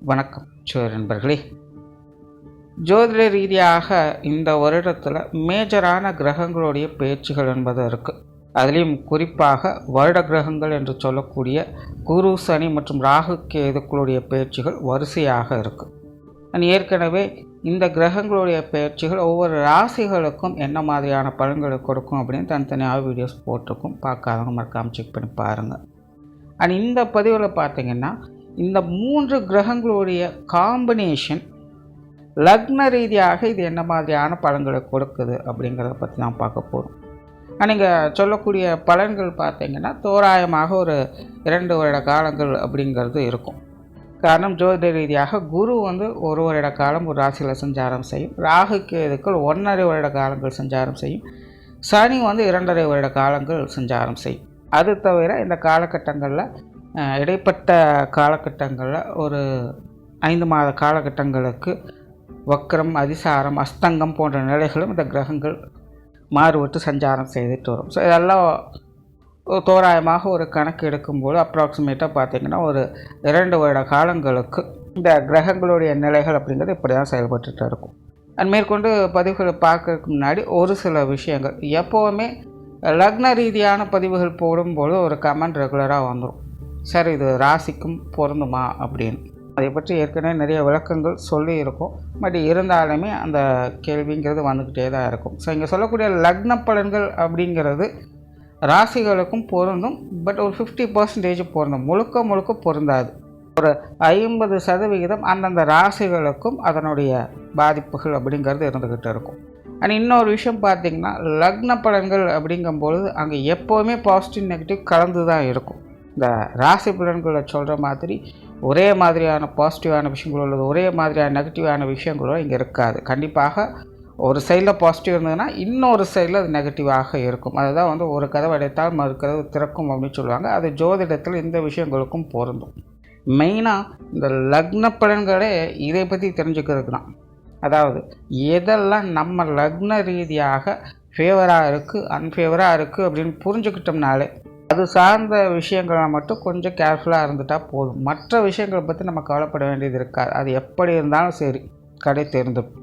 வணக்கம் நண்பர்களே. ஜோதிட ரீதியாக இந்த வருடத்தில் மேஜரான கிரகங்களுடைய பேச்சுகள் என்பது இருக்குது. அதுலேயும் குறிப்பாக வருட கிரகங்கள் என்று சொல்லக்கூடிய குரு, சனி மற்றும் ராகு கேதுக்களுடைய பேச்சுகள் வரிசையாக இருக்குது. ஏற்கனவே இந்த கிரகங்களுடைய பேச்சுகள் ஒவ்வொரு ராசிகளுக்கும் என்ன மாதிரியான பலன்களை கொடுக்கும் அப்படின்னு தனித்தனியாக வீடியோஸ் போட்டிருக்கும். பார்க்காதவங்க மறக்காமல் செக் பண்ணி பாருங்கள். இந்த பதிவில் பார்த்திங்கன்னா இந்த 3 கிரகங்களுடைய காம்பினேஷன் லக்ன ரீதியாக இது என்ன மாதிரியான பலன்களை கொடுக்குது அப்படிங்கிறத பற்றி தான் பார்க்க போகிறோம். நீங்கள் சொல்லக்கூடிய பலன்கள் பார்த்திங்கன்னா தோராயமாக ஒரு 2 வருட காலங்கள் அப்படிங்கிறது இருக்கும். காரணம் ஜோதிட ரீதியாக குரு ஒரு வருட காலம் ஒரு ராசியில் சஞ்சாரம் செய்யும். ராகு கேதுக்கள் 1.5 வருட காலங்கள் சஞ்சாரம் செய்யும். சனி 2.5 வருட காலங்கள் சஞ்சாரம் செய்யும். அது தவிர இந்த காலகட்டங்களில் இடைப்பட்ட காலகட்டங்களில் ஒரு 5 மாத காலகட்டங்களுக்கு வக்ரம், அதிசாரம், அஸ்தங்கம் போன்ற நிலைகளும் இந்த கிரகங்கள் மாறுபட்டு சஞ்சாரம் செய்துட்டு வரும். ஸோ இதெல்லாம் தோராயமாக ஒரு கணக்கு எடுக்கும்போது அப்ராக்சிமேட்டாக பார்த்திங்கன்னா ஒரு 2 வருட காலங்களுக்கு இந்த கிரகங்களுடைய நிலைகள் அப்படிங்கிறது இப்படி தான் செயல்பட்டுட்டு இருக்கும். மேற்கொண்டு பதிவுகளை பார்க்கறதுக்கு முன்னாடி ஒரு சில விஷயங்கள், எப்போவுமே லக்ன ரீதியான பதிவுகள் போடும்போது ஒரு கமெண்ட் ரெகுலராக வந்துடும், சார் இது ராசிக்கும் பொருந்துமா அப்படின்னு. அதை பற்றி ஏற்கனவே நிறைய விளக்கங்கள் சொல்லியிருக்கோம். பட் இருந்தாலுமே அந்த கேள்விங்கிறது வந்துக்கிட்டே தான் இருக்கும். ஸோ இங்கே சொல்லக்கூடிய லக்ன பலன்கள் அப்படிங்கிறது ராசிகளுக்கும் பொருந்தும். பட் ஒரு 50% பொருந்தும், முழுக்க பொருந்தாது. ஒரு 50% அந்தந்த ராசிகளுக்கும் அதனுடைய பாதிப்புகள் அப்படிங்கிறது இருந்துக்கிட்டு இருக்கும். இன்னொரு விஷயம் பார்த்திங்கன்னா, லக்ன பலன்கள் அப்படிங்கும்பொழுது அங்கே எப்போவுமே பாசிட்டிவ் நெகட்டிவ் கலந்து தான் இருக்கும். இந்த ராசி பலன்களை சொல்கிற மாதிரி ஒரே மாதிரியான பாசிட்டிவான விஷயங்களோ அல்லது ஒரே மாதிரியான நெகட்டிவான விஷயங்களோ இங்கே இருக்காது. கண்டிப்பாக ஒரு சைடில் பாசிட்டிவ் இருந்ததுன்னா இன்னொரு சைடில் அது நெகட்டிவாக இருக்கும். அதுதான் ஒரு கதவு அடைத்தால் மறு கதவு திறக்கும் அப்படின்னு சொல்லுவாங்க. அது ஜோதிடத்தில் இந்த விஷயங்களுக்கும் பொருந்தும். மெயினாக இந்த லக்ன பலன்களே இதை பற்றி தெரிஞ்சுக்கிறதுக்கு தான். அதாவது எதெல்லாம் நம்ம லக்ன ரீதியாக ஃபேவராக இருக்குது, அன்ஃபேவராக இருக்குது அப்படின்னு புரிஞ்சுக்கிட்டோம்னாலே அது சார்ந்த விஷயங்களை மட்டும் கொஞ்சம் கேர்ஃபுல்லாக இருந்துட்டால் போதும். மற்ற விஷயங்களை பற்றி நம்ம கவலைப்பட வேண்டியது இருக்காது. அது எப்படி இருந்தாலும் சரி கடை தெரிந்துடும்.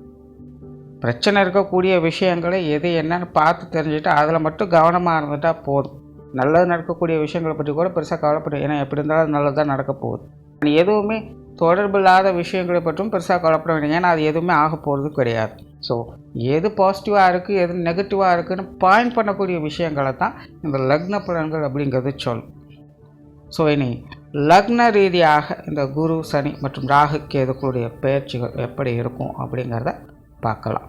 பிரச்சனை இருக்கக்கூடிய விஷயங்களை எது என்னன்னு பார்த்து தெரிஞ்சுட்டு அதில் மட்டும் கவனமாக இருந்துட்டால் போதும். நல்லது நடக்கக்கூடிய விஷயங்களை பற்றி கூட பெருசாக கவலைப்படும். ஏன்னா எப்படி இருந்தாலும் நல்லது தான் நடக்க போகுது. எதுவுமே தொடர்பில்லாத விஷயங்களை பற்றும் பெருசாக கவலைப்பட வேண்டிய, ஏன்னா அது எதுவுமே ஆக போகிறது கிடையாது. ஸோ எது பாசிட்டிவாக இருக்குது, எது நெகட்டிவாக இருக்குதுன்னு பாயிண்ட் பண்ணக்கூடிய விஷயங்களை தான் இந்த லக்ன பலன்கள் அப்படிங்கிறது சொல்லும். ஸோ இனி லக்ன ரீதியாக இந்த குரு, சனி மற்றும் ராகு கேதுக்களுடைய பயிற்சிகள் எப்படி இருக்கும் அப்படிங்கிறத பார்க்கலாம்.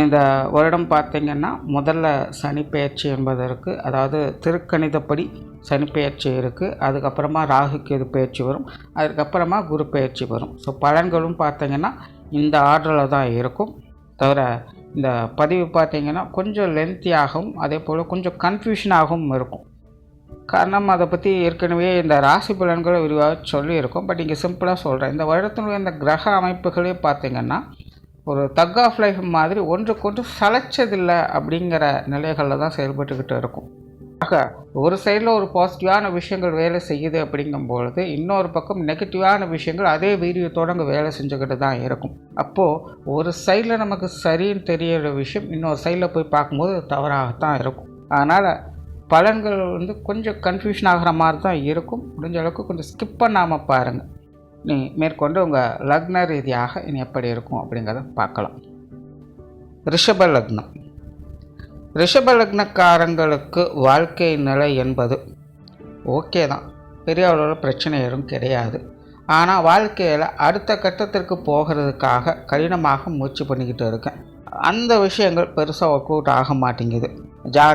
இந்த வருடம் பார்த்திங்கன்னா முதல்ல சனி பயிற்சி என்பது இருக்குது. அதாவது திருக்கணிதப்படி சனி பயிற்சி இருக்குது. அதுக்கப்புறமா ராகு கேது பயிற்சி வரும். அதுக்கப்புறமா குரு பயிற்சி வரும். ஸோ பலன்களும் பார்த்திங்கன்னா இந்த ஆர்டரில் தான் இருக்கும். தவிர இந்த பதிவு பார்த்திங்கன்னா கொஞ்சம் லென்த்தியாகவும் அதே போல் கொஞ்சம் கன்ஃபியூஷனாகவும் இருக்கும். காரணம் அதை பற்றி ஏற்கனவே இந்த ராசி பலன்களை விரிவாக சொல்லியிருக்கோம். பட் இங்கே சிம்பிளாக சொல்கிறேன். இந்த வருடத்தினுடைய இந்த கிரக அமைப்புகளே பார்த்திங்கன்னா ஒரு தக் ஆஃப் லைஃப் மாதிரி ஒன்றுக்கொன்று சளைச்சதில்லை அப்படிங்கிற நிலைகளில் தான் செயல்பட்டுக்கிட்டு இருக்கும். ஆக ஒரு சைடில் ஒரு பாசிட்டிவான விஷயங்கள் வேலை செய்யுது அப்படிங்கும்பொழுது இன்னொரு பக்கம் நெகட்டிவான விஷயங்கள் அதே வீரியத்தோடு அங்கே வேலை செஞ்சுக்கிட்டு தான் இருக்கும். அப்போது ஒரு சைடில் நமக்கு சரின்னு தெரியிற விஷயம் இன்னொரு சைடில் போய் பார்க்கும்போது தவறாகத்தான் இருக்கும். அதனால் பலன்கள் கொஞ்சம் கன்ஃபியூஷன் ஆகிற மாதிரி தான் இருக்கும். முடிஞ்ச அளவுக்கு கொஞ்சம் ஸ்கிப் பண்ணாமல் பாருங்கள். நீ மேற்கொண்டு உங்கள் லக்ன ரீதியாக இனி எப்படி இருக்கும் அப்படிங்கிறத பார்க்கலாம். ரிஷப லக்னம். ரிஷப லக்னக்காரங்களுக்கு வாழ்க்கை நிலை என்பது ஓகே தான், பெரிய அளவில் பிரச்சனை எதுவும் கிடையாது. ஆனால் வாழ்க்கையில் அடுத்த கட்டத்திற்கு போகிறதுக்காக கடினமாக முயற்சி பண்ணிக்கிட்டு இருக்கேன். அந்த விஷயங்கள் பெருசாக ஒர்க் அவுட் ஆக மாட்டேங்குது.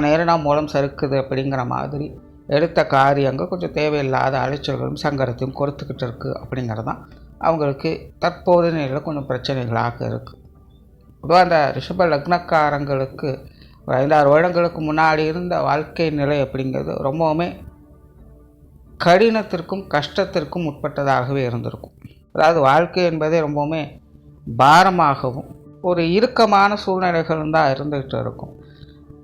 நேரனா மூலம் சறுக்குது அப்படிங்கிற மாதிரி எடுத்த காரியங்கள் கொஞ்சம் தேவையில்லாத அலைச்சல்களும் சங்கடத்தையும் கொடுத்துக்கிட்டு இருக்குது அப்படிங்கிறது தான் அவங்களுக்கு தற்போது நிலையில் கொஞ்சம் பிரச்சனைகளாக இருக்குது. பொதுவாக அந்த ரிஷப லக்னக்காரங்களுக்கு ஒரு 5-6 வருடங்களுக்கு முன்னாடி இருந்த வாழ்க்கை நிலை அப்படிங்கிறது ரொம்பவுமே கடினத்திற்கும் கஷ்டத்திற்கும் உட்பட்டதாகவே இருந்திருக்கும். அதாவது வாழ்க்கை என்பதே ரொம்பவுமே பாரமாகவும் ஒரு இறுக்கமான சூழ்நிலைகளும் தான் இருந்துகிட்டு இருக்கும்.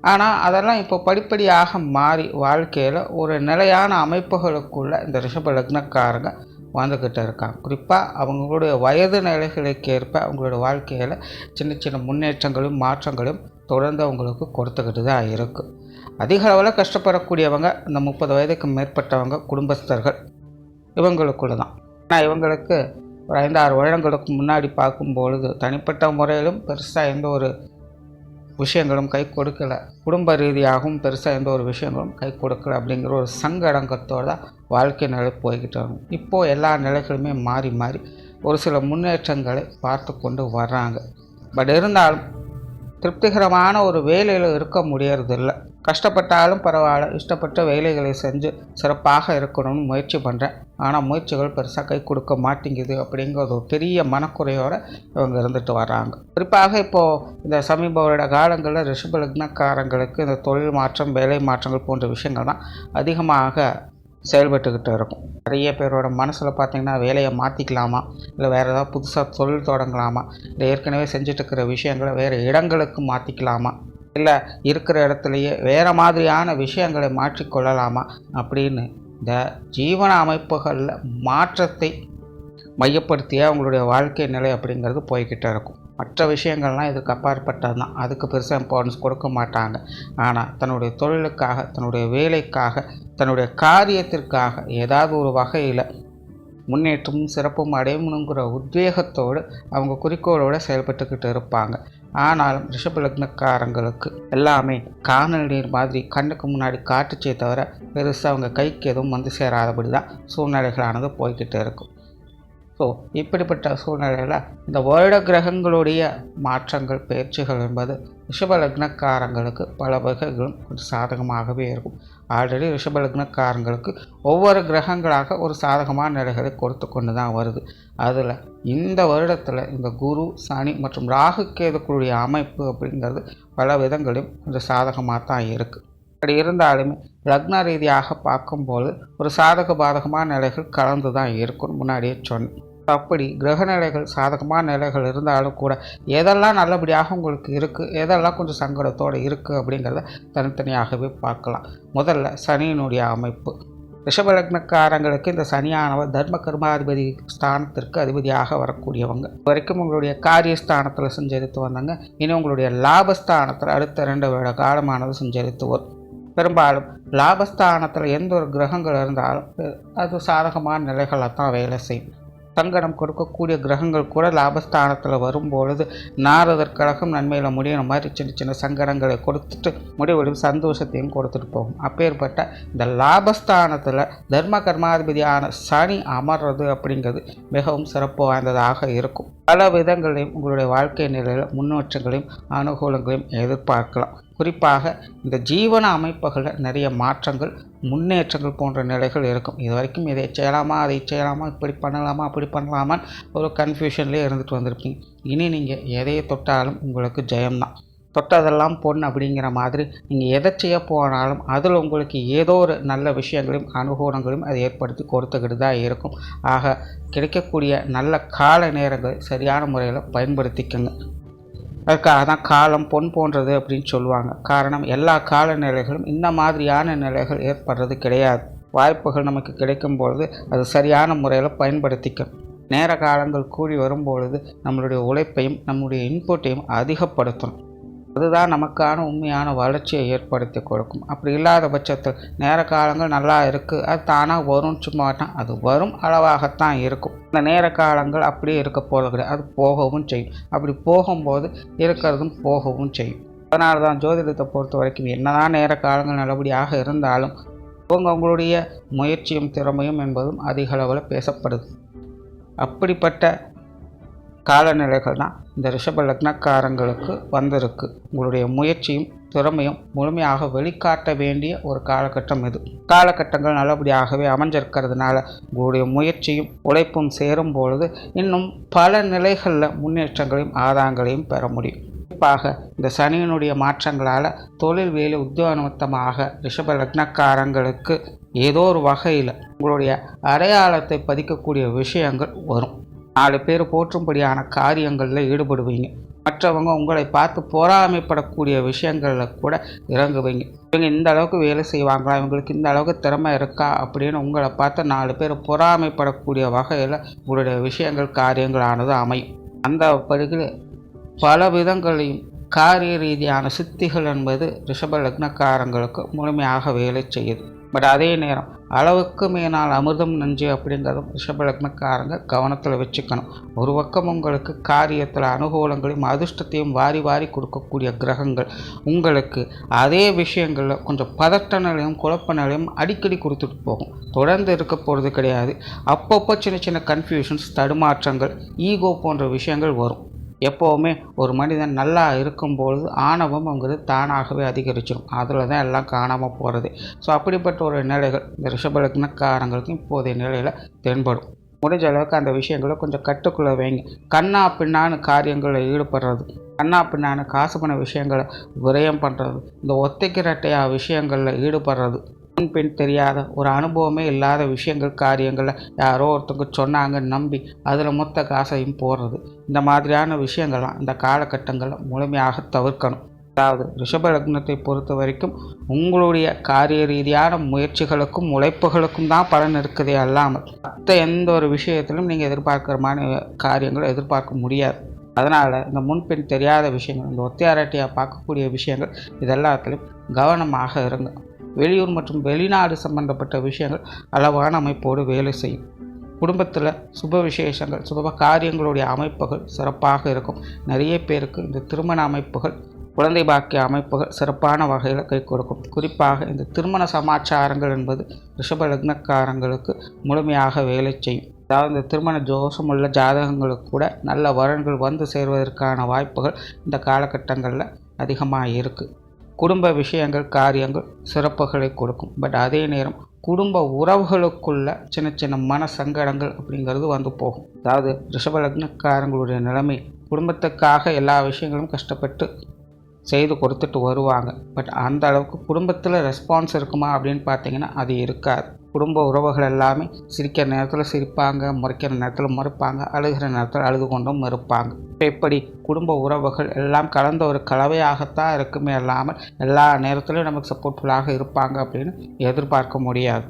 ஆனால் அதெல்லாம் இப்போ படிப்படியாக மாறி வாழ்க்கையில் ஒரு நிலையான அமைப்புகளுக்குள்ள இந்த ரிஷப லக்னக்காரங்க வந்துக்கிட்டு இருக்காங்க. குறிப்பாக அவங்களுடைய வயது நிலைகளுக்கு ஏற்ப அவங்களோட வாழ்க்கையில் சின்ன சின்ன முன்னேற்றங்களும் மாற்றங்களும் தொடர்ந்து அவங்களுக்கு கொடுத்துக்கிட்டு தான் இருக்குது. அதிக அளவில் கஷ்டப்படக்கூடியவங்க இந்த 30 வயதுக்கு மேற்பட்டவங்க, குடும்பஸ்தர்கள், இவங்களுக்குள்ள தான். ஆனால் இவங்களுக்கு ஒரு 5-6 வருடங்களுக்கு முன்னாடி பார்க்கும்பொழுது தனிப்பட்ட முறையிலும் பெருசாக எந்த ஒரு விஷயங்களும் கை கொடுக்கலை, குடும்ப ரீதியாகவும் பெருசாக எந்த ஒரு விஷயங்களும் கை கொடுக்கலை அப்படிங்கிற ஒரு சங்கடங்கத்தோடு தான் வாழ்க்கை நிலை போய்கிட்டு வரும். இப்போது எல்லா நிலைகளுமே மாறி மாறி ஒரு சில முன்னேற்றங்களை பார்த்து கொண்டு வர்றாங்க. பட் இருந்தாலும் திருப்திகரமான ஒரு வேலையில் இருக்க முடியறதில்லை. கஷ்டப்பட்டாலும் பரவாயில்ல, இஷ்டப்பட்ட வேலைகளை செஞ்சு சிறப்பாக இருக்கணும்னு முயற்சி பண்ணுறேன். ஆனால் முயற்சிகள் பெருசாக கை கொடுக்க மாட்டேங்குது அப்படிங்கிற ஒரு பெரிய மனக்குறையோடு இவங்க இருந்துட்டு வர்றாங்க. குறிப்பாக இப்போது இந்த சமீப வருட காலங்களில் ரிஷப லக்னக்காரங்களுக்கு இந்த தொழில் மாற்றம், வேலை மாற்றங்கள் போன்ற விஷயங்கள் தான் அதிகமாக செயல்பட்டுக்கிட்டு இருக்கும். நிறைய பேரோட மனசில் பார்த்திங்கன்னா வேலையை மாற்றிக்கலாமா, இல்லை வேறு ஏதாவது புதுசாக தொழில் தொடங்கலாமா, இல்லை ஏற்கனவே செஞ்சுட்டு இருக்கிற விஷயங்களை வேறு இடங்களுக்கு மாற்றிக்கலாமா, இல்லை இருக்கிற இடத்துலையே வேறு மாதிரியான விஷயங்களை மாற்றிக்கொள்ளலாமா அப்படின்னு இந்த ஜீவன அமைப்புகளில் மாற்றத்தை மையப்படுத்திய அவங்களுடைய வாழ்க்கை நிலை அப்படிங்கிறது போய்கிட்டே இருக்கும். மற்ற விஷயங்கள்லாம் இதுக்கு அப்பாற்பட்டது தான், அதுக்கு பெருசாக இம்பார்ட்டன்ஸ் கொடுக்க மாட்டாங்க. ஆனால் தன்னுடைய தொழிலுக்காக, தன்னுடைய வேலைக்காக, தன்னுடைய காரியத்திற்காக ஏதாவது ஒரு வகையில் முன்னேற்றமும் சிறப்பும் அடையணுங்கிற உத்வேகத்தோடு அவங்க குறிக்கோளோடு செயல்பட்டுக்கிட்டு இருப்பாங்க. ஆனாலும் ரிஷப லக்னக்காரங்களுக்கு எல்லாமே காணல் நீர் மாதிரி கண்ணுக்கு முன்னாடி காட்டுச்சே தவிர பெருசாக அவங்க கைக்கு எதுவும் வந்து சேராதபடி தான் சூழ்நிலைகளானது போய்கிட்டு இருக்கும். ஸோ இப்படிப்பட்ட சூழ்நிலையில் இந்த வருட கிரகங்களுடைய மாற்றங்கள், பயிற்சிகள் என்பது ரிஷப லக்னக்காரங்களுக்கு பல வகைகளும் ஒரு சாதகமாகவே இருக்கும். ஆல்ரெடி ரிஷப லக்னக்காரங்களுக்கு ஒவ்வொரு கிரகங்களாக ஒரு சாதகமான நிலைகளை கொடுத்து கொண்டு தான் வருது. அதில் இந்த வருடத்தில் இந்த குரு, சனி மற்றும் ராகு கேதுக்குடைய அமைப்பு அப்படிங்கிறது பல விதங்களையும் கொஞ்சம் சாதகமாக தான் இருக்குது. அப்படி இருந்தாலுமே லக்ன ரீதியாக பார்க்கும்போது ஒரு சாதக பாதகமான நிலைகள் கலந்து தான் இருக்குன்னு முன்னாடியே சொன்னேன். அப்படி கிரக நிலைகள் சாதகமான நிலைகள் இருந்தாலும் கூட எதெல்லாம் நல்லபடியாக உங்களுக்கு இருக்குது, எதெல்லாம் கொஞ்சம் சங்கடத்தோடு இருக்குது அப்படிங்கிறத தனித்தனியாகவே பார்க்கலாம். முதல்ல சனியினுடைய அமைப்பு. ரிஷப லக்னக்காரங்களுக்கு இந்த சனியானவர் தர்ம கர்மாதிபதி ஸ்தானத்திற்கு அதிபதியாக வரக்கூடியவங்க. வரைக்கும் உங்களுடைய காரியஸ்தானத்தில் சஞ்சரித்து வந்தாங்க. இனி உங்களுடைய லாபஸ்தானத்தில் அடுத்த 2 வருட காலமானது சஞ்சரித்து வரும். பெரும்பாலும் லாபஸ்தானத்தில் எந்த ஒரு கிரகங்கள் இருந்தாலும் அது சாதகமான நிலைகளாக தான் வேலை செய்யும். சங்கடம் கொடுக்கக்கூடிய கிரகங்கள் கூட லாபஸ்தானத்தில் வரும்பொழுது நாரதர் கழகம் நன்மையில் முடியிற மாதிரி சின்ன சின்ன சங்கடங்களை கொடுத்துட்டு முடிவில் சந்தோஷத்தையும் கொடுத்துட்டு போகும். அப்பேற்பட்ட இந்த லாபஸ்தானத்தில் தர்ம கர்மாதிபதியான சனி அமர்றது அப்படிங்கிறது மிகவும் சிறப்பு வாய்ந்ததாக இருக்கும். பல விதங்களையும் உங்களுடைய வாழ்க்கை நிலையில் முன்னேற்றங்களையும் அனுகூலங்களையும் எதிர்பார்க்கலாம். குறிப்பாக இந்த ஜீவன அமைப்புகளில் நிறைய மாற்றங்கள், முன்னேற்றங்கள் போன்ற நிலைகள் இருக்கும். இது வரைக்கும் இதை செய்யலாமா, அதை செய்யலாமா, இப்படி பண்ணலாமா, அப்படி பண்ணலாமான்னு ஒரு கன்ஃபியூஷன்லேயே இருந்துட்டு வந்திருப்பீங்க. இனி நீங்கள் எதையை தொட்டாலும் உங்களுக்கு ஜெயம்தான். தொட்டதெல்லாம் பொன் அப்படிங்கிற மாதிரி நீங்கள் எதை செய்ய போனாலும் அதில் உங்களுக்கு ஏதோ ஒரு நல்ல விஷயங்களையும் அனுகூலங்களையும் அதை ஏற்படுத்தி கொடுத்துக்கிட்டு தான் இருக்கும். ஆக கிடைக்கக்கூடிய நல்ல கால நேரங்களை சரியான முறையில் பயன்படுத்திக்கங்க. அதுக்காக தான் காலம் பொன் போன்றது அப்படின்னு சொல்லுவாங்க. காரணம், எல்லா காலநிலைகளும் இந்த மாதிரியான நிலைகள் ஏற்படுறது கிடையாது. வாய்ப்புகள் நமக்கு கிடைக்கும்பொழுது அது சரியான முறையில் பயன்படுத்திக்கணும். நேர காலங்கள் கூடி வரும்பொழுது நம்மளுடைய உழைப்பையும் நம்முடைய இன்புட்டையும் அதிகப்படுத்தணும். அதுதான் நமக்கான உண்மையான வளர்ச்சியை ஏற்படுத்தி கொடுக்கும். அப்படி இல்லாத பட்சத்தில் நேர காலங்கள் நல்லா இருக்குது, அது தானாக வரும், சும்மாட்டான், அது வரும் அளவாகத்தான் இருக்கும். இந்த நேர காலங்கள் அப்படியே இருக்க போகிறது கிடையாது, அது போகவும் செய்யும். அப்படி போகும்போது இருக்கிறதும் போகவும் செய்யும். அதனால தான் ஜோதிடத்தை பொறுத்த வரைக்கும் என்னதான் நேர காலங்கள் நல்லபடியாக இருந்தாலும் உங்களுடைய முயற்சியும் திறமையும் என்பதும் அதிக அளவில் பேசப்படுது. அப்படிப்பட்ட காலநிலைகள் தான் இந்த ரிஷப லக்னக்காரங்களுக்கு வந்திருக்கு. உங்களுடைய முயற்சியும் திறமையும் முழுமையாக வெளிக்காட்ட வேண்டிய ஒரு காலகட்டம் இது. காலகட்டங்கள் நல்லபடியாகவே அமைஞ்சிருக்கிறதுனால உங்களுடைய முயற்சியும் உழைப்பும் சேரும் பொழுது இன்னும் பல நிலைகளில் முன்னேற்றங்களையும் ஆதாயங்களையும் பெற முடியும். குறிப்பாக இந்த சனியினுடைய மாற்றங்களால் தொழில் வேலை உத்தியோக நிமித்தமாக ரிஷப லக்னக்காரங்களுக்கு ஏதோ ஒரு வகையில் உங்களுடைய அடையாளத்தை பதிக்கக்கூடிய விஷயங்கள் வரும். 4 பேர் போற்றும்படியான காரியங்களில் ஈடுபடுவீங்க. மற்றவங்க உங்களை பார்த்து பொறாமைப்படக்கூடிய விஷயங்களில் கூட இறங்குவீங்க. இவங்க இந்த அளவுக்கு வேலை செய்வாங்களா, இவங்களுக்கு இந்த அளவுக்கு திறமை இருக்கா அப்படின்னு உங்களை பார்த்து 4 பேர் பொறாமைப்படக்கூடிய வகையில் உங்களுடைய விஷயங்கள் காரியங்களானது அமையும். அந்த படுகில் பல விதங்களையும் காரிய ரீதியான சித்திகள் என்பது ரிஷப லக்னக்காரங்களுக்கு முழுமையாக வேலை செய்யுது. பட் அதே நேரம் அளவுக்கு மேனால் அமிர்தம் நஞ்சு அப்படிங்கிறதும் ரிஷப லக்னக்காரங்க கவனத்தில் வச்சுக்கணும். ஒரு பக்கம் உங்களுக்கு காரியத்தில் அனுகூலங்களையும் அதிர்ஷ்டத்தையும் வாரி வாரி கொடுக்கக்கூடிய கிரகங்கள் உங்களுக்கு அதே விஷயங்களில் கொஞ்சம் பதட்ட நிலையும் குழப்ப நிலையும் அடிக்கடி கொடுத்துட்டு போகும். தொடர்ந்து இருக்க போகிறது கிடையாது. அப்பப்போ சின்ன சின்ன கன்ஃபியூஷன்ஸ், தடுமாற்றங்கள், ஈகோ போன்ற விஷயங்கள் வரும். எப்போவுமே ஒரு மனிதன் நல்லா இருக்கும்பொழுது ஆணவம்ங்கிறது தானாகவே அதிகரிச்சிடும். அதில் தான் எல்லாம் காணாமல் போகிறது. ஸோ அப்படிப்பட்ட ஒரு நிலைகள் இந்த ரிஷப லக்னக்காரங்களுக்கும் இப்போதைய நிலையில் தென்படும். முடிஞ்ச அளவுக்கு அந்த விஷயங்களை கொஞ்சம் கட்டுக்குள்ளே வைங்க. கண்ணா பின்னான்னு காரியங்களில் ஈடுபடுறது, கண்ணா பின்னான்னு காசு பண விஷயங்களை விரயம் பண்ணுறது, இந்த ஒத்தைக்கிரட்டையா விஷயங்களில் ஈடுபடுறது, முன்பின் தெரியாத ஒரு அனுபவமே இல்லாத விஷயங்கள் காரியங்களில் யாரோ ஒருத்தங்க சொன்னாங்கன்னு நம்பி அதில் மொத்த காசையும் போடுறது, இந்த மாதிரியான விஷயங்கள்லாம் இந்த காலகட்டங்களில் முழுமையாக தவிர்க்கணும். அதாவது ரிஷப லக்னத்தை பொறுத்த வரைக்கும் உங்களுடைய காரிய ரீதியான முயற்சிகளுக்கும் உழைப்புகளுக்கும் தான் பலன் இருக்குதே அல்லாமல் மற்ற எந்த ஒரு விஷயத்திலும் நீங்கள் எதிர்பார்க்குறமான காரியங்களை எதிர்பார்க்க முடியாது. அதனால் இந்த முன்பின் தெரியாத விஷயங்கள், இந்த ஒத்தையாரட்டியாக பார்க்கக்கூடிய விஷயங்கள் இதெல்லாத்திலும் கவனமாக இருங்க. வெளியூர் மற்றும் வெளிநாடு சம்பந்தப்பட்ட விஷயங்கள் அளவான அமைப்போடு வேலை செய்யும். குடும்பத்தில் சுப விசேஷங்கள், சுப காரியங்களுடைய அமைப்புகள் சிறப்பாக இருக்கும். நிறைய பேருக்கு இந்த திருமண அமைப்புகள், குழந்தை பாக்கிய அமைப்புகள் சிறப்பான வகையில் கை கொடுக்கும். குறிப்பாக இந்த திருமண சமாச்சாரங்கள் என்பது ரிஷப லக்னக்காரங்களுக்கு முழுமையாக வேலை செய்யும். அதாவது இந்த திருமண ஜோசமுள்ள ஜாதகங்களுக்கு கூட நல்ல வரன்கள் வந்து சேர்வதற்கான வாய்ப்புகள் இந்த காலகட்டங்களில் அதிகமாக இருக்குது. குடும்ப விஷயங்கள் காரியங்கள் சிறப்புகளை கொடுக்கும். பட் அதே நேரம் குடும்ப உறவுகளுக்குள்ள சின்ன சின்ன மன சங்கடங்கள் அப்படிங்கிறது வந்து போகும். அதாவது ரிஷப லக்னக்காரங்களுடைய நிலைமை குடும்பத்துக்காக எல்லா விஷயங்களும் கஷ்டப்பட்டு செய்து கொடுத்துட்டு வருவாங்க. பட் அந்த அளவுக்கு குடும்பத்தில் ரெஸ்பான்ஸ் இருக்குமா அப்படின்னு பார்த்தீங்கன்னா அது இருக்காது. குடும்ப உறவுகள் எல்லாமே சிரிக்கிற நேரத்தில் சிரிப்பாங்க, முறைக்கிற நேரத்தில் முறைப்பாங்க, அழுகிற நேரத்தில் அழுது கொண்டும் இருப்பாங்க. இப்படி குடும்ப உறவுகள் எல்லாம் கலந்த ஒரு கலவையாகத்தான் இருக்குமே இல்லாமல் எல்லா நேரத்திலும் நமக்கு சப்போர்ட்ஃபுல்லாக இருப்பாங்க அப்படின்னு எதிர்பார்க்க முடியாது.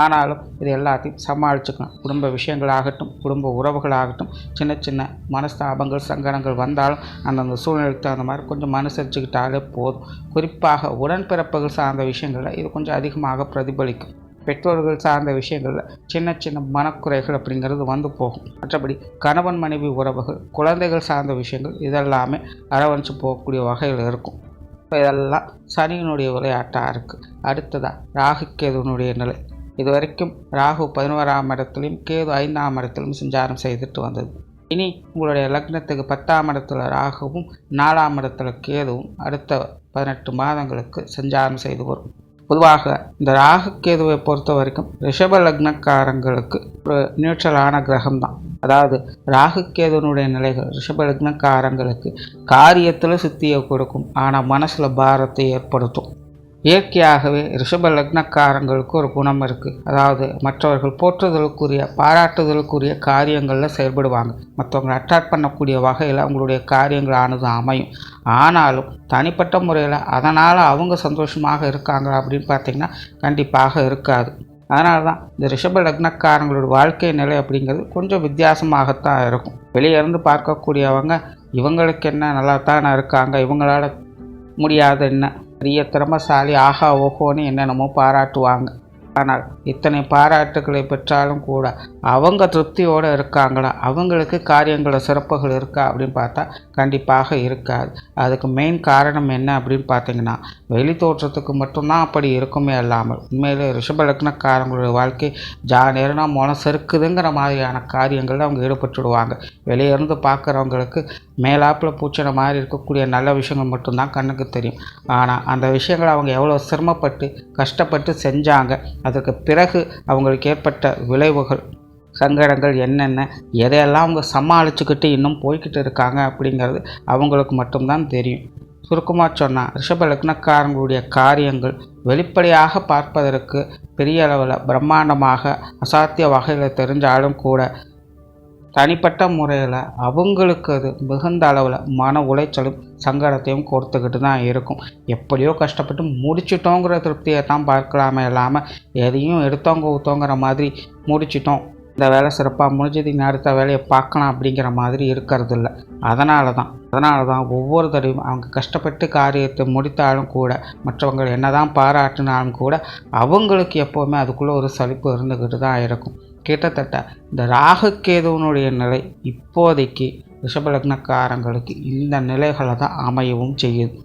ஆனாலும் இது எல்லாத்தையும் சமாளிச்சுக்கணும். குடும்ப விஷயங்களாகட்டும், குடும்ப உறவுகளாகட்டும், சின்ன சின்ன மனஸ்தாபங்கள் சங்கடங்கள் வந்தாலும் அந்தந்த சூழ்நிலைக்கு தகுந்த மாதிரி கொஞ்சம் மனுசரிச்சுக்கிட்டாலே போதும். குறிப்பாக உடன்பிறப்புகள் சார்ந்த விஷயங்களில் இது கொஞ்சம் அதிகமாக பிரதிபலிக்கும். பெற்றோர்கள் சார்ந்த விஷயங்களில் சின்ன சின்ன மனக்குறைகள் அப்படிங்கிறது வந்து போகும். மற்றபடி கணவன் மனைவி உறவுகள், குழந்தைகள் சார்ந்த விஷயங்கள் இதெல்லாமே அரவணைச்சு போகக்கூடிய வகையில் இருக்கும். இப்போ இதெல்லாம் சனியினுடைய விளையாட்டாக இருக்குது. அடுத்ததாக ராகு கேதுனுடைய நிலை. இது வரைக்கும் ராகு 11ஆம் இடத்துலையும் கேது 5ஆம் இடத்திலும் சஞ்சாரம் செய்துட்டு வந்தது. இனி உங்களுடைய லக்னத்துக்கு 10ஆம் இடத்துல ராகுவும் 4ஆம் இடத்துல கேதுவும் அடுத்த 18 மாதங்களுக்கு சஞ்சாரம் செய்து வரும். பொதுவாக இந்த ராகு கேதுவை பொறுத்த வரைக்கும் ரிஷப லக்னக்காரங்களுக்கு ஒரு நியூட்ரலான கிரகம்தான். அதாவது ராகு கேதுனுடைய நிலைகள் ரிஷப லக்னக்காரங்களுக்கு காரியத்தில் சித்தியை கொடுக்கும், ஆனால் மனசில் பாரத்தை ஏற்படுத்தும். இயற்கையாகவே ரிஷப லக்னக்காரங்களுக்கு ஒரு குணம் இருக்குது. அதாவது மற்றவர்கள் போற்றுதலுக்குரிய பாராட்டுதலுக்குரிய காரியங்களில் செயல்படுவாங்க. மற்றவங்களை அட்ராக்ட் பண்ணக்கூடிய வகையில் அவங்களுடைய காரியங்களானது அமையும். ஆனாலும் தனிப்பட்ட முறையில் அதனால் அவங்க சந்தோஷமாக இருக்காங்க அப்படின்னு பார்த்திங்கன்னா கண்டிப்பாக இருக்காது. அதனால தான் இந்த ரிஷப லக்னக்காரங்களோட வாழ்க்கை நிலை அப்படிங்கிறது கொஞ்சம் வித்தியாசமாகத்தான் இருக்கும். வெளியே இருந்து பார்க்கக்கூடியவங்க இவங்களுக்கு என்ன நல்லா தானே இருக்காங்க, இவங்களால் முடியாத என்ன, பெரிய திறமசாலி, ஆஹா ஓஹோன்னு என்னென்னமோ பாராட்டுவாங்க. ஆனால் இத்தனை பாராட்டுகளை பெற்றாலும் கூட அவங்க திருப்தியோடு இருக்காங்களா, அவங்களுக்கு காரியங்கள சிறப்புகள் இருக்கா அப்படின்னு பார்த்தா கண்டிப்பாக இருக்காது. அதுக்கு மெயின் காரணம் என்ன அப்படின்னு பார்த்தீங்கன்னா வெளி தோற்றத்துக்கு மட்டும்தான் அப்படி இருக்குமே இல்லாமல் உண்மையிலே ரிஷப லக்னக்காரங்களுடைய வாழ்க்கை நேரம்னா மனம் செருக்குதுங்கிற மாதிரியான காரியங்களில் அவங்க ஈடுபட்டுடுவாங்க. வெளியிருந்து பார்க்குறவங்களுக்கு மேலாப்பில் பூச்சின மாதிரி இருக்கக்கூடிய நல்ல விஷயங்கள் மட்டும்தான் கண்ணுக்கு தெரியும். ஆனால் அந்த விஷயங்களை அவங்க எவ்வளோ சிரமப்பட்டு கஷ்டப்பட்டு செஞ்சாங்க, அதற்கு பிறகு அவங்களுக்கு ஏற்பட்ட விளைவுகள் சங்கடங்கள் என்னென்ன, எதையெல்லாம் அவங்க சமாளிச்சுக்கிட்டு இன்னும் போய்கிட்டு இருக்காங்க அப்படிங்கிறது அவங்களுக்கு மட்டும்தான் தெரியும். சுருக்கமாக சொன்னால் ரிஷப லக்னக்காரங்களுடைய காரியங்கள் வெளிப்படையாக பார்ப்பதற்கு பெரிய அளவில் பிரம்மாண்டமாக அசாத்திய வகையில் தெரிஞ்சாலும் கூட தனிப்பட்ட முறையில் அவங்களுக்கு அது மிகுந்த அளவில் மன உளைச்சலும் சங்கடத்தையும் கொடுத்துக்கிட்டு தான் இருக்கும். எப்படியோ கஷ்டப்பட்டு முடிச்சிட்டோங்கிற திருப்தியை தான் பார்க்கலாமே இல்லாமல் எதையும் எடுத்தவங்க ஊத்தோங்கிற மாதிரி முடிச்சிட்டோம், இந்த வேலை சிறப்பாக முடிஞ்சது, இனி அடுத்த வேலையை பார்க்கலாம் அப்படிங்கிற மாதிரி இருக்கிறது இல்லை. அதனால தான் ஒவ்வொரு தடவையும் அவங்க கஷ்டப்பட்டு காரியத்தை முடித்தாலும் கூட, மற்றவங்க என்ன தான் பாராட்டினாலும் கூட, அவங்களுக்கு எப்போவுமே அதுக்குள்ளே ஒரு சலிப்பு இருந்துக்கிட்டு தான் இருக்கும். கிட்டத்தட்ட இந்த ராகு கேதுவனுடைய நிலை இப்போதைக்கு ரிஷப லக்னக்காரங்களுக்கு இந்த நிலைகளை தான் அமையவும் செய்யுது.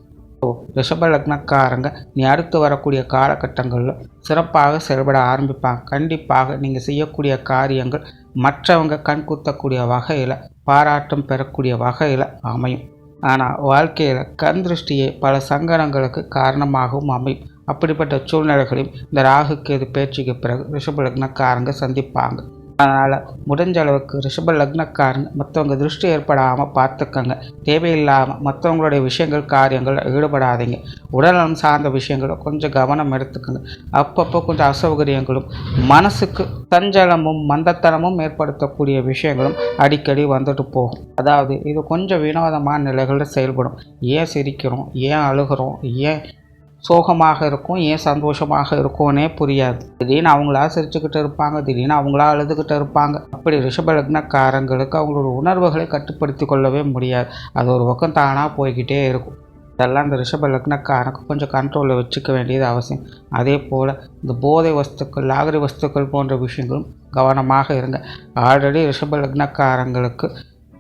ரிஷப லக்னக்காரங்க நீ அடுத்து வரக்கூடிய காலகட்டங்களில் சிறப்பாக செயல்பட ஆரம்பிப்பாங்க. கண்டிப்பாக நீங்கள் செய்யக்கூடிய காரியங்கள் மற்றவங்க கண் குத்தக்கூடிய வகையில், பாராட்டம் பெறக்கூடிய வகையில் அமையும். ஆனால் வாழ்க்கையில் கண் திருஷ்டியை பல சங்கடங்களுக்கு காரணமாகவும் அமையும். அப்படிப்பட்ட சூழ்நிலைகளையும் இந்த ராகு கேது பேச்சுக்கு பிறகு ரிஷப லக்னக்காரங்க சந்திப்பாங்க. அதனால் முடிஞ்ச அளவுக்கு ரிஷப லக்னக்காரங்க மற்றவங்க திருஷ்டி ஏற்படாமல் பார்த்துக்கங்க. தேவையில்லாமல் மற்றவங்களுடைய விஷயங்கள் காரியங்கள் ஈடுபடாதீங்க. உடல்நலம் சார்ந்த விஷயங்களை கொஞ்சம் கவனம் எடுத்துக்கோங்க. அப்பப்போ கொஞ்சம் அசௌகரியங்களும் மனசுக்கு சஞ்சலமும் மந்தத்தனமும் ஏற்படுத்தக்கூடிய விஷயங்களும் அடிக்கடி வந்துட்டு போகும். அதாவது இது கொஞ்சம் வினோதமான நிலைகளில் செயல்படும். ஏன் சிரிக்கிறோம், ஏன் அழுகிறோம், ஏன் சோகமாக இருக்கும், ஏன் சந்தோஷமாக இருக்கும்னே புரியாது. திடீர்னு அவங்களா சிரிச்சுக்கிட்டு இருப்பாங்க, திடீர்னு அவங்களா அழுதுகிட்டு இருப்பாங்க. அப்படி ரிஷப லக்னக்காரங்களுக்கு அவங்களோட உணர்வுகளை கட்டுப்படுத்தி கொள்ளவே முடியாது. அது ஒரு பக்கம் தானாக போய்கிட்டே இருக்கும். இதெல்லாம் இந்த ரிஷப லக்னக்காரங்க கொஞ்சம் கண்ட்ரோலில் வச்சுக்க வேண்டியது அவசியம். அதே போல் இந்த போதை வஸ்துக்கள், லாகரி வஸ்துக்கள் போன்ற விஷயங்களும் கவனமாக இருங்க. ஆல்ரெடி ரிஷப லக்னக்காரங்களுக்கு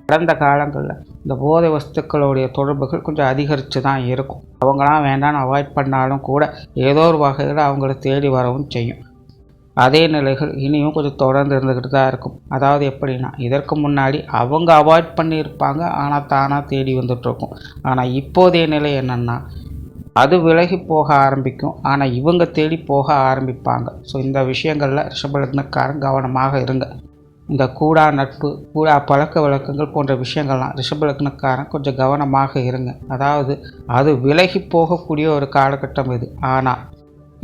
கடந்த காலங்களில் இந்த போதை வஸ்துக்களுடைய தொடர்புகள் கொஞ்சம் அதிகரித்து தான் இருக்கும். அவங்களாம் வேண்டான்னு அவாய்ட் பண்ணாலும் கூட ஏதோ ஒரு வகையில் அவங்கள தேடி வரவும் செய்யும். அதே நிலைகள் இனியும் கொஞ்சம் தொடர்ந்து இருந்துக்கிட்டு தான் இருக்கும். அதாவது எப்படின்னா, இதற்கு முன்னாடி அவங்க அவாய்ட் பண்ணியிருப்பாங்க, ஆனால் தானாக தேடி வந்துட்டுருக்கும். ஆனால் இப்போதைய நிலை என்னென்னா, அது விலகி போக ஆரம்பிக்கும், ஆனால் இவங்க தேடி போக ஆரம்பிப்பாங்க. ஸோ இந்த விஷயங்களில் ரிஷப லக்னக்காரங்க கவனமாக இருங்க. இந்த கூடா நட்பு, கூடா பழக்க வழக்கங்கள் போன்ற விஷயங்கள்லாம் ரிஷப லக்னக்காரன் கொஞ்சம் கவனமாக இருங்க. அதாவது அது விலகி போகக்கூடிய ஒரு காலகட்டம் இது. ஆனால்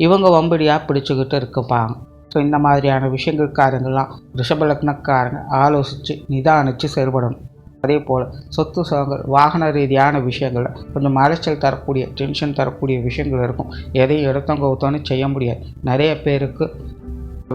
இவங்க வம்படியாக பிடிச்சிக்கிட்டு இருப்பாங்க. ஸோ இந்த மாதிரியான விஷயங்கள் காரியங்கள்லாம் ரிஷப லக்னக்காரங்க ஆலோசித்து நிதானித்து செயல்படணும். அதே போல் சொத்து சுகங்கள், வாகன ரீதியான விஷயங்களில் கொஞ்சம் அலைச்சல் தரக்கூடிய, டென்ஷன் தரக்கூடிய விஷயங்கள் இருக்கும். எதையும் எடுத்தவங்க ஊத்தோன்னு செய்ய முடியாது. நிறைய பேருக்கு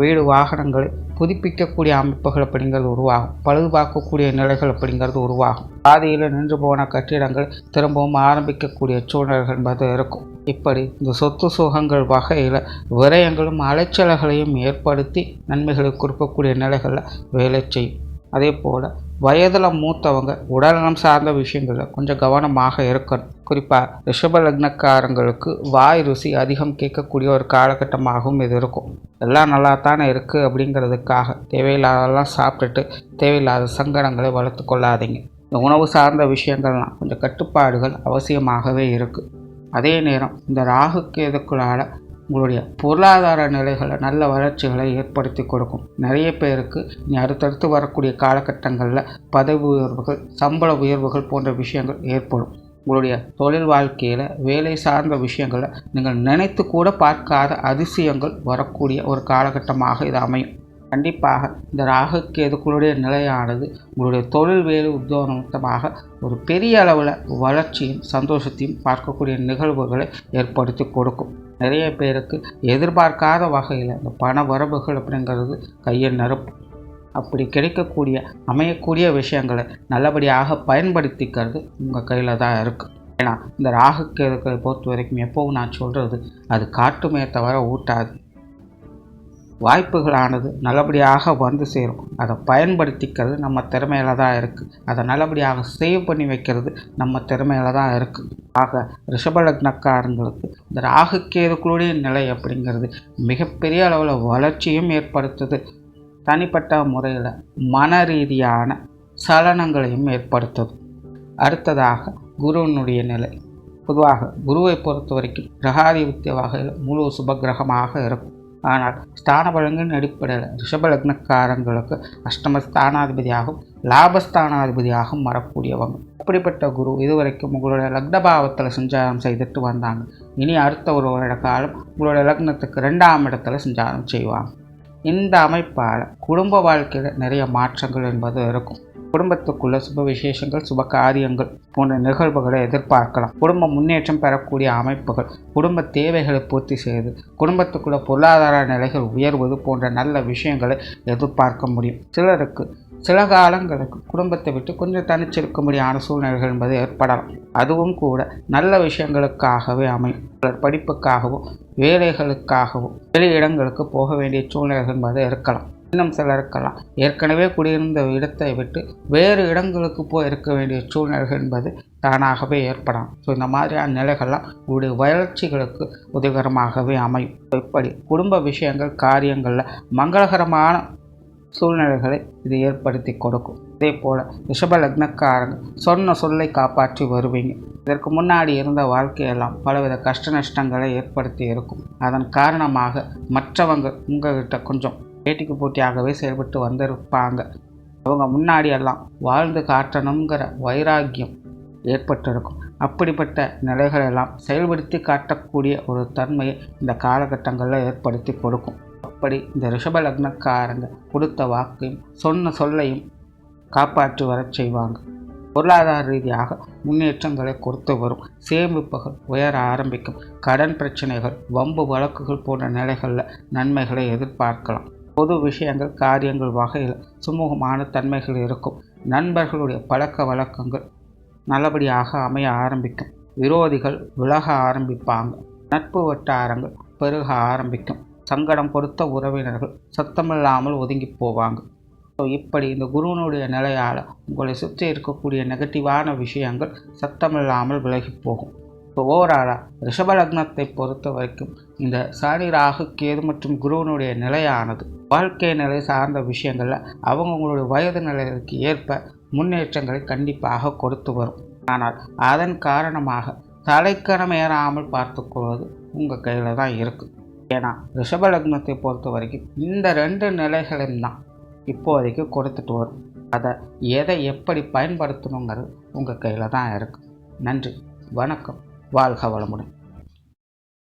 வீடு வாகனங்களை புதுப்பிக்கக்கூடிய அமைப்புகள் அப்படிங்கிறது உருவாகும். பழுது பார்க்கக்கூடிய நிலைகள் அப்படிங்கிறது உருவாகும். பாதியில் நின்று போன கட்டிடங்கள் திரும்பவும் ஆரம்பிக்கக்கூடிய சூழ்நிலைகள் என்பது இருக்கும். இப்படி இந்த சொத்து சுகங்கள் வகையில் விரயங்களும் அலைச்சல்களையும் ஏற்படுத்தி நன்மைகளை கொடுக்கக்கூடிய நிலைகளில் வேலை செய்யும். அதே போல் வயதில் மூத்தவங்க உடல்நலம் சார்ந்த விஷயங்களில் கொஞ்சம் கவனமாக இருக்கணும். குறிப்பாக ரிஷப லக்னக்காரங்களுக்கு வாய் ருசி அதிகம் கேட்கக்கூடிய ஒரு காலகட்டமாகவும் இது இருக்கும். எல்லாம் நல்லா தானே இருக்குது அப்படிங்கிறதுக்காக தேவையில்லாதெல்லாம் சாப்பிட்டுட்டு தேவையில்லாத சங்கடங்களை வளர்த்து கொள்ளாதீங்க. இந்த உணவு சார்ந்த விஷயங்கள்லாம் கொஞ்சம் கட்டுப்பாடுகள் அவசியமாகவே இருக்குது. அதே நேரம் இந்த ராகு கேதுக்களால் உங்களுடைய பொருளாதார நிலைகளை, நல்ல வளர்ச்சிகளை ஏற்படுத்தி கொடுக்கும். நிறைய பேருக்கு இனி அடுத்தடுத்து வரக்கூடிய காலகட்டங்களில் பதவி உயர்வுகள், சம்பள உயர்வுகள் போன்ற விஷயங்கள் ஏற்படும். உங்களுடைய தொழில் வாழ்க்கையில் வேலை சார்ந்த விஷயங்களை நீங்கள் நினைத்து கூட பார்க்காத அதிசயங்கள் வரக்கூடிய ஒரு காலகட்டமாக இது அமையும். கண்டிப்பாக இந்த ராகு கேதுக்களுடைய நிலையானது உங்களுடைய தொழில் வேலை உத்தியோகமாக ஒரு பெரிய அளவில் வளர்ச்சியும் சந்தோஷத்தையும் பார்க்கக்கூடிய நிகழ்வுகளை ஏற்படுத்தி கொடுக்கும். நிறைய பேருக்கு எதிர்பார்க்காத வகையில் இந்த பண வரவுகள் அப்படிங்கிறது கையில் நிரப்பும். அப்படி கிடைக்கக்கூடிய அமையக்கூடிய விஷயங்களை நல்லபடியாக பயன்படுத்திக்கிறது உங்கள் கையில் தான் இருக்குது. ஏன்னா இந்த ராகு கேதுக்களை பொறுத்த வரைக்கும் எப்போவும் நான் சொல்கிறது, அது காட்டுமே தவிர ஊட்டாது. வாய்ப்புகளானது நல்லபடியாக வந்து சேரும். அதை பயன்படுத்திக்கிறது நம்ம திறமையில தான் இருக்குது. அதை நல்லபடியாக சேவ் பண்ணி வைக்கிறது நம்ம திறமையில தான் இருக்குது. ஆக ரிஷப லக்னக்காரங்களுக்கு இந்த ராகு கேதுக்களுடைய நிலை அப்படிங்கிறது மிகப்பெரிய அளவில் வளர்ச்சியும் ஏற்படுத்துது. தனிப்பட்ட முறையில் மன ரீதியான சலனங்களையும் ஏற்படுத்துது. அடுத்ததாக குருவினுடைய நிலை. பொதுவாக குருவை பொறுத்த வரைக்கும் கிரகாதிபத்திய வகையில் முழு சுபகிரகமாக இருக்கும். ஆனால் ஸ்தான பலன்களின் அடிப்படையில் ரிஷப லக்னக்காரங்களுக்கு அஷ்டம ஸ்தானாதிபதியாகவும் லாபஸ்தானாதிபதியாகவும் வரக்கூடியவங்க. அப்படிப்பட்ட குரு இதுவரைக்கும் உங்களுடைய லக்னபாவத்தில் சஞ்சாரம் செய்துட்டு வந்தாங்க. இனி அடுத்த ஒரு வருட காலம் உங்களுடைய லக்னத்துக்கு 2ஆம் இடத்துல சஞ்சாரம் செய்வாங்க. இந்த அமைப்பால் குடும்ப வாழ்க்கையில் நிறைய மாற்றங்கள் என்பது இருக்கும். குடும்பத்துக்குள்ள சுப விசேஷங்கள், சுப காரியங்கள் போன்ற நிகழ்வுகளை எதிர்பார்க்கலாம். குடும்ப முன்னேற்றம் பெறக்கூடிய அமைப்புகள், குடும்ப தேவைகளை பூர்த்தி செய்வது, குடும்பத்துக்குள்ள பொருளாதார நிலைகள் உயர்வது போன்ற நல்ல விஷயங்களை எதிர்பார்க்க முடியும். சிலருக்கு சில காலங்களுக்கு குடும்பத்தை விட்டு கொஞ்சம் தனிச்சிருக்கும்படியான சூழ்நிலைகள் என்பது ஏற்படலாம். அதுவும் கூட நல்ல விஷயங்களுக்காகவே அமையும். சிலர் படிப்புக்காகவோ வேலைகளுக்காகவோ வெளி இடங்களுக்கு போக வேண்டிய சூழ்நிலைகள் என்பது இருக்கலாம். இன்னும் சிலருக்கெல்லாம் ஏற்கனவே குடியிருந்த இடத்தை விட்டு வேறு இடங்களுக்கு போய் இருக்க வேண்டிய சூழ்நிலைகள் என்பது தானாகவே ஏற்படலாம். ஸோ இந்த மாதிரியான நிலைகள்லாம் உங்களுடைய வளர்ச்சிகளுக்கு உதவிகரமாகவே அமையும். இப்படி குடும்ப விஷயங்கள், காரியங்களில் மங்களகரமான சூழ்நிலைகளை இது ஏற்படுத்தி கொடுக்கும். இதே போல் ரிஷப லக்னக்காரங்க சொன்ன சொல்லை காப்பாற்றி வருவீங்க. இதற்கு முன்னாடி இருந்த வாழ்க்கையெல்லாம் பலவித கஷ்ட நஷ்டங்களை ஏற்படுத்தி இருக்கும். அதன் காரணமாக மற்றவங்க உங்ககிட்ட கொஞ்சம் பேட்டிக்கு போட்டியாகவே செயல்பட்டு வந்திருப்பாங்க. அவங்க முன்னாடியெல்லாம் வாழ்ந்து காட்டணுங்கிற வைராக்கியம் ஏற்பட்டிருக்கும். அப்படிப்பட்ட நிலைகளெல்லாம் செயல்படுத்தி காட்டக்கூடிய ஒரு தன்மையை இந்த காலகட்டங்களில் ஏற்படுத்தி கொடுக்கும். அப்படி இந்த ரிஷப லக்னக்காரங்க கொடுத்த வாக்கையும் சொன்ன சொல்லையும் காப்பாற்றி வரச் செய்வாங்க. பொருளாதார ரீதியாக முன்னேற்றங்களை கொடுத்து வரும். சேமிப்புகள் உயர ஆரம்பிக்கும். கடன் பிரச்சனைகள், வம்பு வழக்குகள் போன்ற நிலைகளில் நன்மைகளை எதிர்பார்க்கலாம். பொது விஷயங்கள், காரியங்கள் வகையில் சுமூகமான தன்மைகள் இருக்கும். நண்பர்களுடைய பழக்க வழக்கங்கள் நல்லபடியாக அமைய ஆரம்பிக்கும். விரோதிகள் விலக ஆரம்பிப்பாங்க. நட்பு வட்டாரங்கள் பெருக ஆரம்பிக்கும். சங்கடம் கொடுத்த உறவினர்கள் சத்தமில்லாமல் ஒதுங்கி போவாங்க. ஸோ இப்படி இந்த குருவனுடைய நிலையால் உங்களை சுற்றி இருக்கக்கூடிய நெகட்டிவான விஷயங்கள் சத்தமில்லாமல் விலகி போகும். ஸோ ஓவராலாக ரிஷப லக்னத்தை பொறுத்த வரைக்கும் இந்த சனி, ராகு, கேது மற்றும் குருவனுடைய நிலையானது வாழ்க்கை நிலை சார்ந்த விஷயங்களில் அவங்களுடைய வயது நிலைகளுக்கு ஏற்ப முன்னேற்றங்களை கண்டிப்பாக கொடுத்து வரும். ஆனால் அதன் காரணமாக தலைக்கணம் ஏறாமல் பார்த்துக்கொள்வது உங்கள் கையில் தான் இருக்குது. ஏன்னா ரிஷப லக்னத்தை பொறுத்த வரைக்கும் இந்த 2 நிலைகளையும் தான் இப்போதைக்கு கொடுத்துட்டு வரும். அதை எதை எப்படி பயன்படுத்தணுங்கிறது உங்கள் கையில் தான் இருக்குது. நன்றி, வணக்கம், வாழ்க வளமுடன்.